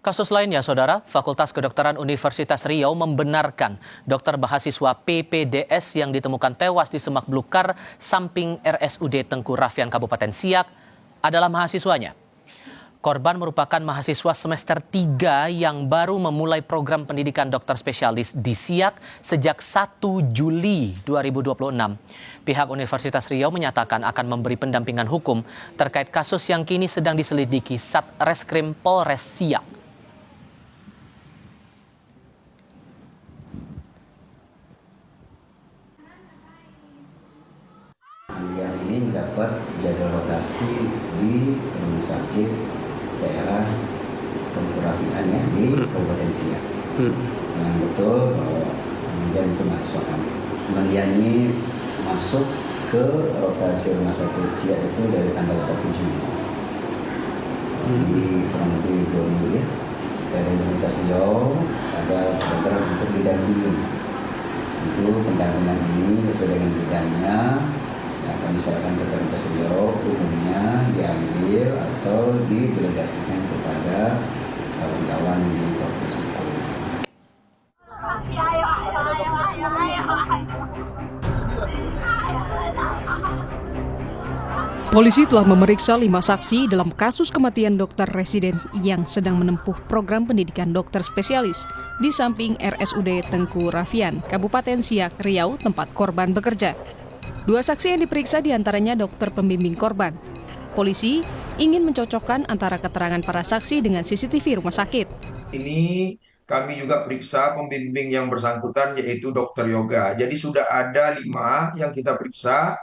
Kasus lainnya, Saudara, Fakultas Kedokteran Universitas Riau membenarkan dokter mahasiswa PPDS yang ditemukan tewas di Semak Belukar, samping RSUD Tengku Raffian, Kabupaten Siak, adalah mahasiswanya. Korban merupakan mahasiswa semester 3 yang baru memulai program pendidikan dokter spesialis di Siak sejak 1 Juli 2026. Pihak Universitas Riau menyatakan akan memberi pendampingan hukum terkait kasus yang kini sedang diselidiki Satreskrim Polres Siak. Yang ini mendapat jadwal lokasi di rumah sakit daerah Tengku Raffian ya, di Kabupaten Siak. Yang betul bahwa kemudian itu mahasiswa kami. Kemudian ini masuk ke lokasi rumah sakit Siak itu dari tanggal 1 Juli. Jadi kurang lebih 2 minggu ya. Dari Universitas Riau ada program untuk didampingi. Itu pendampingan ini sesuai dengan bidangnya. Akan diserahkan ke Universitas Riau, umumnya diambil atau didelegasikan kepada kawan-kawan di Fakultas Hukum. Polisi telah memeriksa 5 saksi dalam kasus kematian dokter residen yang sedang menempuh program pendidikan dokter spesialis di samping RSUD Tengku Raffian, Kabupaten Siak, Riau, tempat korban bekerja. 2 saksi yang diperiksa diantaranya dokter pembimbing korban. Polisi ingin mencocokkan antara keterangan para saksi dengan CCTV rumah sakit. Ini kami juga periksa pembimbing yang bersangkutan yaitu dokter yoga. Jadi sudah ada 5 yang kita periksa.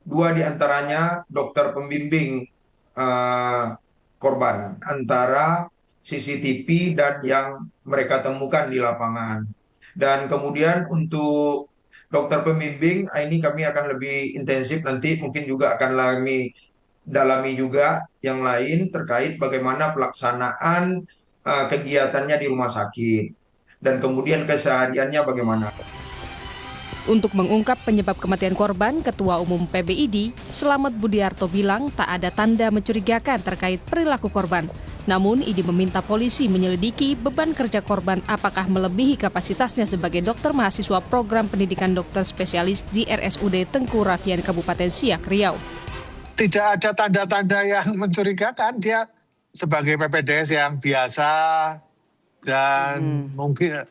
2 diantaranya dokter pembimbing korban antara CCTV dan yang mereka temukan di lapangan. Dan kemudian untuk dokter pembimbing, ini kami akan lebih intensif nanti, mungkin juga akan dalami juga yang lain terkait bagaimana pelaksanaan kegiatannya di rumah sakit. Dan kemudian kesehariannya bagaimana. Untuk mengungkap penyebab kematian korban, Ketua Umum PBID, Slamet Budiarto bilang tak ada tanda mencurigakan terkait perilaku korban. Namun, ID meminta polisi menyelidiki beban kerja korban apakah melebihi kapasitasnya sebagai dokter mahasiswa program pendidikan dokter spesialis di RSUD Tengku Raffian, Kabupaten Siak, Riau. Tidak ada tanda-tanda yang mencurigakan, dia sebagai PPDS yang biasa dan mungkin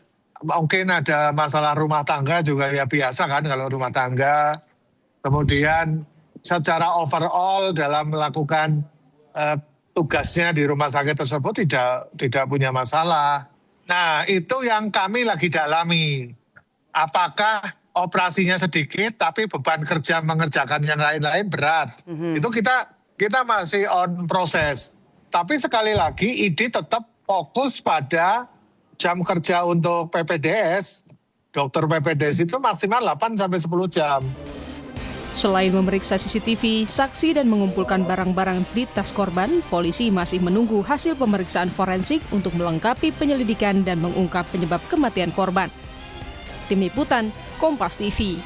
ada masalah rumah tangga juga ya biasa kan kalau rumah tangga. Kemudian secara overall dalam melakukan tugasnya di rumah sakit tersebut tidak punya masalah. Nah, itu yang kami lagi dalami. Apakah operasinya sedikit tapi beban kerja mengerjakan yang lain-lain berat. Itu kita masih on proses. Tapi sekali lagi ID tetap fokus pada jam kerja untuk PPDS. Dokter PPDS itu maksimal 8-10 jam. Selain memeriksa CCTV, saksi dan mengumpulkan barang-barang di tas korban, polisi masih menunggu hasil pemeriksaan forensik untuk melengkapi penyelidikan dan mengungkap penyebab kematian korban. Tim Liputan, Kompas TV.